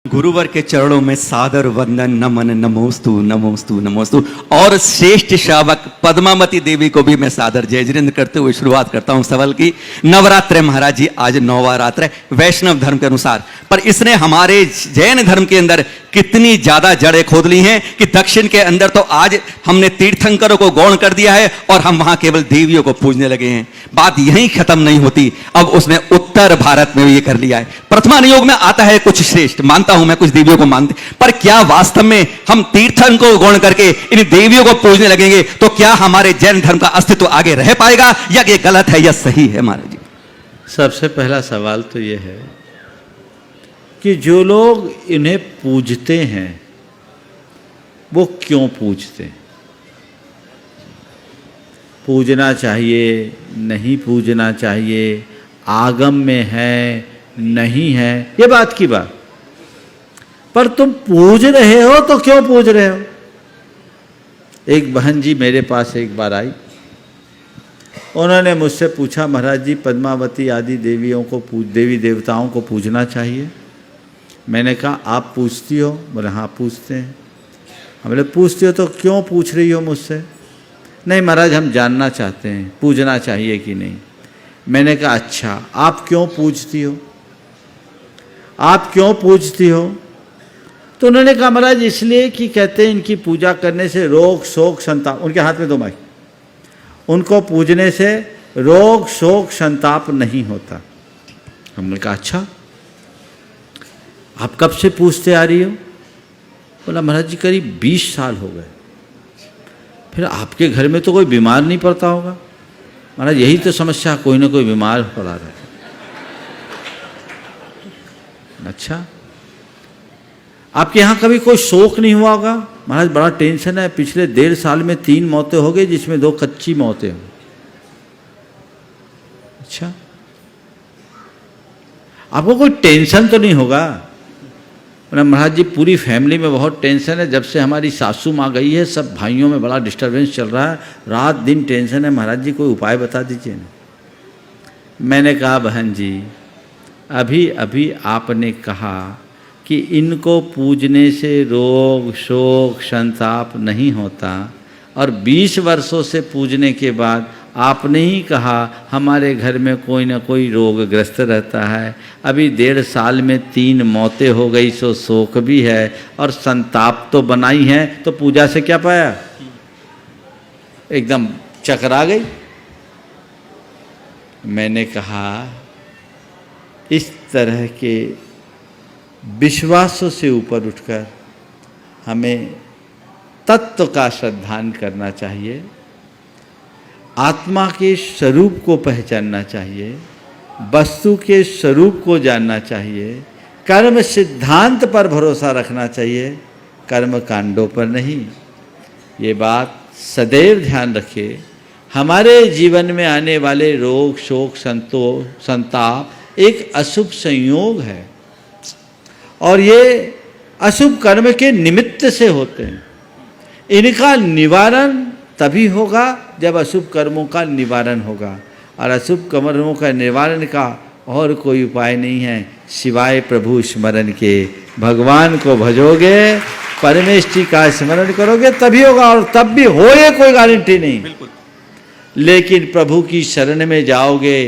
गुरुवर के चरणों में सादर वंदन नमन नमोस्तु नमोस्तु नमोस्तु। और श्रेष्ठ श्रावक पद्मावती देवी को भी मैं सादर जय जिनेंद्र करते हुए शुरुआत करता हूं सवाल की। नवरात्र महाराज जी, आज नौवा रात्र है वैष्णव धर्म के अनुसार, पर इसने हमारे जैन धर्म के अंदर कितनी ज्यादा जड़ें खोद ली हैं कि दक्षिण के अंदर तो आज हमने तीर्थंकरों को गौण कर दिया है और हम वहां केवल देवियों को पूजने लगे हैं। बात यहीं खत्म नहीं होती, अब उसने उत्तर भारत में भी ये कर लिया है। प्रथमा नियोग में आता है कुछ श्रेष्ठ, मानता हूं मैं कुछ देवियों को मानते, पर क्या वास्तव में हम तीर्थन को गौण करके इन देवियों को पूजने लगेंगे तो क्या हमारे जैन धर्म का अस्तित्व आगे रह पाएगा, या ये गलत है या सही है महाराज जी? सबसे पहला सवाल तो ये है कि जो लोग इन्हें पूजते हैं वो क्यों पूजते हैं? पूजना चाहिए, नहीं पूजना चाहिए, आगम में है, नहीं है, ये बात की बात। पर तुम पूज रहे हो तो क्यों पूज रहे हो? एक बहन जी मेरे पास एक बार आई, उन्होंने मुझसे पूछा, महाराज जी पद्मावती आदि देवियों को देवी देवताओं को पूजना चाहिए। मैंने कहा आप पूछती हो? बोले हाँ पूछते हैं। हमने पूछती हो तो क्यों पूछ रही हो मुझसे? नहीं महाराज हम जानना चाहते हैं पूजना चाहिए कि नहीं। मैंने कहा अच्छा आप क्यों पूछती हो, आप क्यों पूछती हो? तो उन्होंने कहा महाराज इसलिए कि कहते हैं इनकी पूजा करने से रोग शोक संताप, उनके हाथ में दो माइक, उनको पूजने से रोग शोक संताप नहीं होता। हमने कहा अच्छा आप कब से पूछते आ रही हो? बोला महाराज जी करीब 20 साल हो गए। फिर आपके घर में तो कोई बीमार नहीं पड़ता होगा? महाराज यही तो समस्या, कोई ना कोई बीमार पड़ा रहा है। अच्छा आपके यहाँ कभी कोई शोक नहीं हुआ होगा? महाराज बड़ा टेंशन है, पिछले 1.5 साल में 3 मौतें हो गई जिसमें 2 कच्ची मौतें हो। अच्छा आपको कोई टेंशन तो नहीं होगा? महाराज जी पूरी फैमिली में बहुत टेंशन है, जब से हमारी सासू माँ गई है सब भाइयों में बड़ा डिस्टर्बेंस चल रहा है, रात दिन टेंशन है, महाराज जी कोई उपाय बता दीजिए ना। मैंने कहा बहन जी अभी अभी आपने कहा कि इनको पूजने से रोग शोक संताप नहीं होता, और 20 वर्षों से पूजने के बाद आपने ही कहा हमारे घर में कोई ना कोई रोगग्रस्त रहता है। अभी 1.5 साल में 3 मौतें हो गई, सो शोक भी है और संताप तो बनाई है, तो पूजा से क्या पाया? एकदम चकरा गई। मैंने कहा इस तरह के विश्वासों से ऊपर उठकर हमें तत्व का श्रद्धान करना चाहिए, आत्मा के स्वरूप को पहचानना चाहिए, वस्तु के स्वरूप को जानना चाहिए, कर्म सिद्धांत पर भरोसा रखना चाहिए, कर्म कांडों पर नहीं। ये बात सदैव ध्यान रखिए। हमारे जीवन में आने वाले रोग शोक संताप एक अशुभ संयोग है, और ये अशुभ कर्म के निमित्त से होते हैं। इनका निवारण तभी होगा जब अशुभ कर्मों का निवारण होगा, और अशुभ कर्मों का निवारण का और कोई उपाय नहीं है सिवाय प्रभु स्मरण के। भगवान को भजोगे, परमेष्ठी का स्मरण करोगे तभी होगा, और तब भी हो ये कोई गारंटी नहीं। बिल्कुल। लेकिन प्रभु की शरण में जाओगे,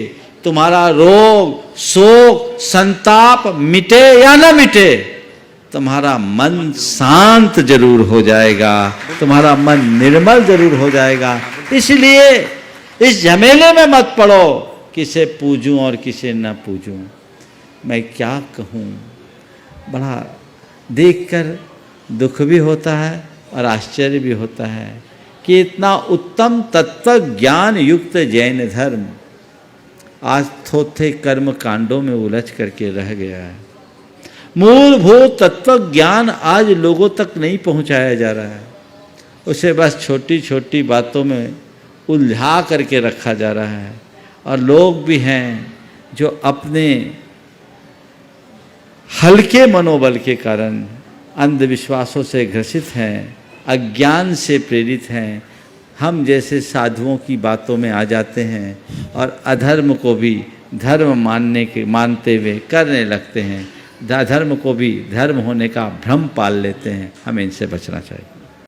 तुम्हारा रोग शोक संताप मिटे या न मिटे, तुम्हारा मन शांत जरूर हो जाएगा, तुम्हारा मन निर्मल जरूर हो जाएगा। इसलिए इस झमेले में मत पड़ो किसे पूजूं और किसे न पूजूं। मैं क्या कहूं, बड़ा देखकर दुख भी होता है और आश्चर्य भी होता है कि इतना उत्तम तत्व ज्ञान युक्त जैन धर्म आज थोथे कर्म कांडों में उलझ करके रह गया है। मूलभूत तत्व ज्ञान आज लोगों तक नहीं पहुंचाया जा रहा है, उसे बस छोटी छोटी बातों में उलझा करके रखा जा रहा है। और लोग भी हैं जो अपने हल्के मनोबल के कारण अंधविश्वासों से ग्रसित हैं, अज्ञान से प्रेरित हैं, हम जैसे साधुओं की बातों में आ जाते हैं और अधर्म को भी धर्म मानते हुए करने लगते हैं। धर्म को भी धर्म होने का भ्रम पाल लेते हैं, हमें इनसे बचना चाहिए।